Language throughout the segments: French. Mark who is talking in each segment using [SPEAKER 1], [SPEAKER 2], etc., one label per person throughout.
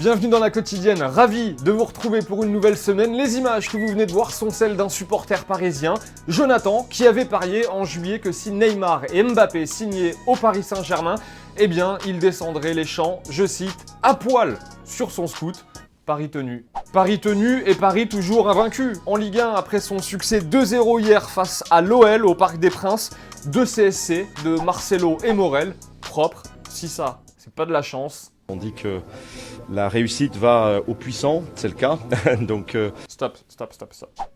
[SPEAKER 1] bienvenue dans la quotidienne, ravi de vous retrouver pour une nouvelle semaine. Les images que vous venez de voir sont celles d'un supporter parisien, Jonathan, qui avait parié en juillet que si Neymar et Mbappé signaient au Paris Saint-Germain, eh bien, il descendrait les champs, je cite, à poil sur son scoot. Paris tenu. Paris tenu et Paris toujours invaincu. En Ligue 1, après son succès 2-0 hier face à l'OL au Parc des Princes, 2 CSC de Marcelo et Morel, propre. Si ça, c'est pas de la chance.
[SPEAKER 2] On dit que la réussite va aux puissants, c'est le cas. Donc
[SPEAKER 1] Stop.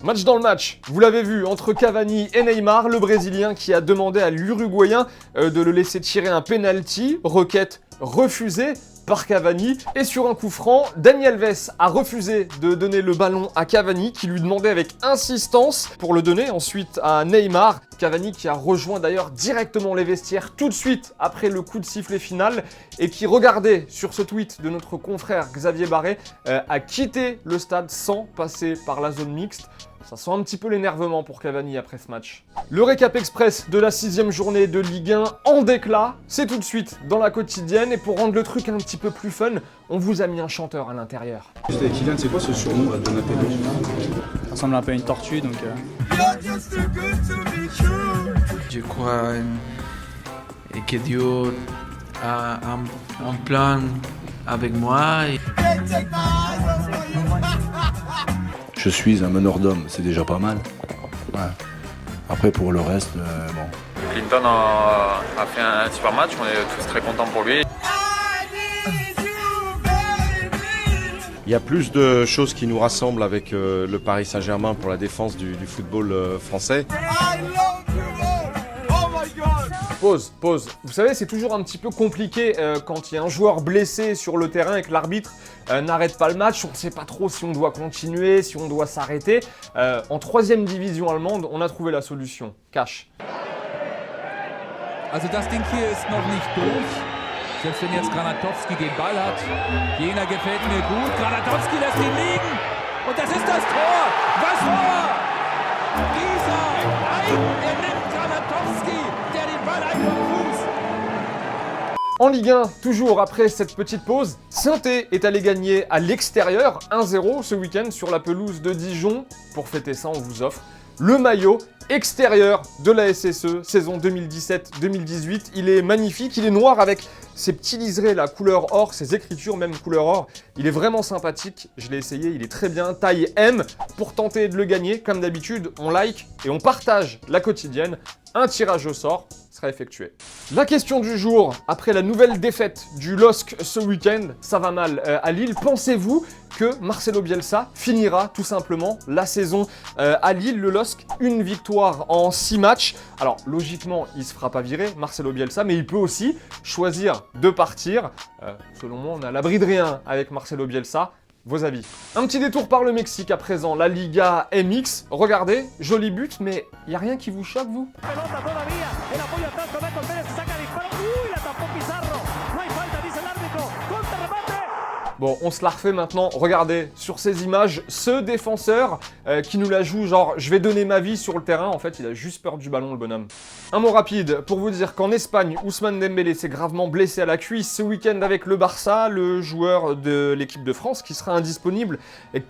[SPEAKER 1] Match dans le match, vous l'avez vu, entre Cavani et Neymar, le Brésilien qui a demandé à l'Uruguayen de le laisser tirer un penalty, requête refusée par Cavani. Et sur un coup franc, Dani Alves a refusé de donner le ballon à Cavani qui lui demandait avec insistance pour le donner ensuite à Neymar. Cavani qui a rejoint d'ailleurs directement les vestiaires tout de suite après le coup de sifflet final et qui, regardez sur ce tweet de notre confrère Xavier Barret, a quitté le stade sans passer par la zone mixte. Ça sent un petit peu l'énervement pour Cavani après ce match. Le récap express de la 6e journée de Ligue 1 en déclat, c'est tout de suite dans la quotidienne. Et pour rendre le truc un petit peu plus fun, on vous a mis un chanteur à l'intérieur.
[SPEAKER 3] Kylian, c'est quoi ce surnom là, de Donatello?
[SPEAKER 4] Ça ressemble un peu à une tortue, donc...
[SPEAKER 5] Je crois que Dieu a un plan avec moi.
[SPEAKER 3] Je suis un meneur d'hommes, c'est déjà pas mal. Ouais. Après pour le reste, bon.
[SPEAKER 6] Clinton a fait un super match, on est tous très contents pour lui.
[SPEAKER 2] il y a plus de choses qui nous rassemblent avec le Paris Saint-Germain pour la défense du football français.
[SPEAKER 1] Pause. Vous savez, c'est toujours un petit peu compliqué quand il y a un joueur blessé sur le terrain et que l'arbitre n'arrête pas le match. On ne sait pas trop si on doit continuer, si on doit s'arrêter. En 3e division allemande, on a trouvé la solution. Cash.
[SPEAKER 7] Also das Ding hier ist noch nicht durch. Selbst wenn jetzt Granatowski den Ball hat. Jener gefällt mir gut. Granatowski lässt ihn liegen. Und das ist das Tor. Was Tor? Dieser. Nein, nimmt Granatowski, der den Ball einfach Fuß.
[SPEAKER 1] En Ligue 1, toujours après cette petite pause, Saint-Étienne est allé gagner à l'extérieur 1-0 ce week-end sur la pelouse de Dijon. Pour fêter ça, on vous offre le maillot extérieur de la SSE saison 2017-2018. Il est magnifique, il est noir avec ses petits liserés, la couleur or, ses écritures même couleur or. Il est vraiment sympathique, je l'ai essayé, il est très bien, taille M. Pour tenter de le gagner, comme d'habitude, on like et on partage la quotidienne. Un tirage au sort sera effectué. La question du jour, après la nouvelle défaite du LOSC ce week-end, ça va mal à Lille. Pensez-vous que Marcelo Bielsa finira tout simplement la saison à Lille? Le LOSC, une victoire en 6 matchs. Alors logiquement, il ne se fera pas virer, Marcelo Bielsa, mais il peut aussi choisir de partir. Selon moi, on est à l'abri de rien avec Marcelo Bielsa. Vos avis. Un petit détour par le Mexique à présent, la Liga MX. Regardez, joli but, mais il n'y a rien qui vous choque, vous? Bon, on se la refait maintenant. Regardez, sur ces images, ce défenseur qui nous la joue genre « je vais donner ma vie sur le terrain », en fait, il a juste peur du ballon, le bonhomme. Un mot rapide pour vous dire qu'en Espagne, Ousmane Dembélé s'est gravement blessé à la cuisse ce week-end avec le Barça, le joueur de l'équipe de France qui sera indisponible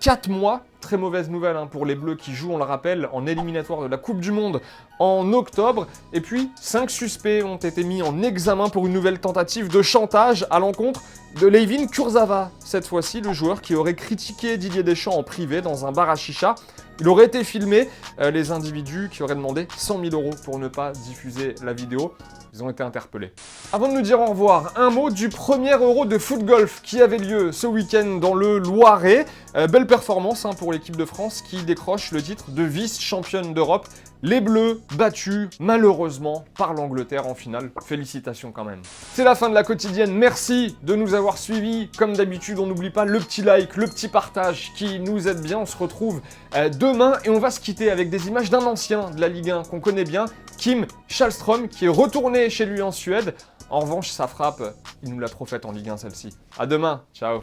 [SPEAKER 1] 4 mois. Très mauvaise nouvelle pour les Bleus qui jouent, on le rappelle, en éliminatoire de la Coupe du Monde en octobre. Et puis, 5 suspects ont été mis en examen pour une nouvelle tentative de chantage à l'encontre de Layvin Kurzawa. Cette fois-ci, le joueur qui aurait critiqué Didier Deschamps en privé dans un bar à chicha. Il aurait été filmé, les individus qui auraient demandé 100 000 € pour ne pas diffuser la vidéo. Ils ont été interpellés. Avant de nous dire au revoir, un mot du premier Euro de foot golf qui avait lieu ce week-end dans le Loiret. Belle performance pour l'équipe de France qui décroche le titre de vice-championne d'Europe. Les Bleus battus malheureusement par l'Angleterre en finale. Félicitations quand même. C'est la fin de la quotidienne. Merci de nous avoir suivis. Comme d'habitude, on n'oublie pas le petit like, le petit partage qui nous aide bien. On se retrouve demain et on va se quitter avec des images d'un ancien de la Ligue 1 qu'on connaît bien, Kim Källström, qui est retourné chez lui en Suède. En revanche, sa frappe, il nous l'a trop faite en Ligue 1 celle-ci. À demain, ciao.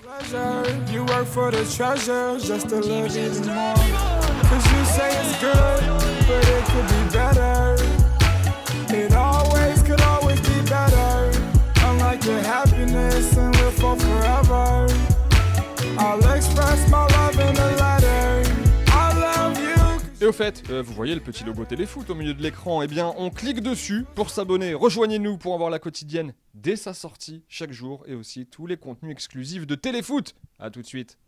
[SPEAKER 1] Et au fait, vous voyez le petit logo Téléfoot au milieu de l'écran, eh bien on clique dessus pour s'abonner. Rejoignez-nous pour avoir la quotidienne dès sa sortie chaque jour et aussi tous les contenus exclusifs de Téléfoot. A tout de suite.